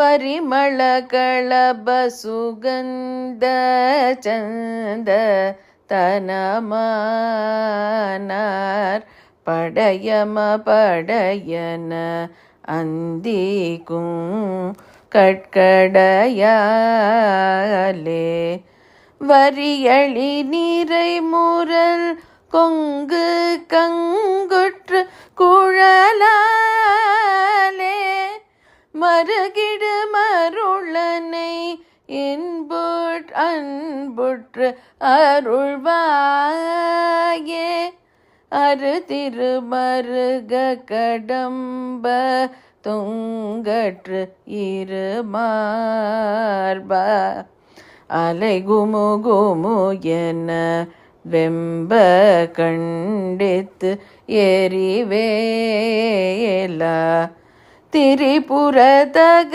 ಪರಿಮಳ ಕಳಬ ಸುಗಂಧ ಚಂದ தனமானார் படையம படையன அந்திக்கும் கட்கடையாலே வரியளி நீரை முரல் கொங்கு கங்குற்று குழலாலே மறுகிடு மருளனை அன்புற்று அருள்வாயே அரு திருமருக கடம்ப தொங்கற்று இருமார்பா அலைகுமு குமு என வெம்ப கண்டித்து எரிவேலா திரிபுரதக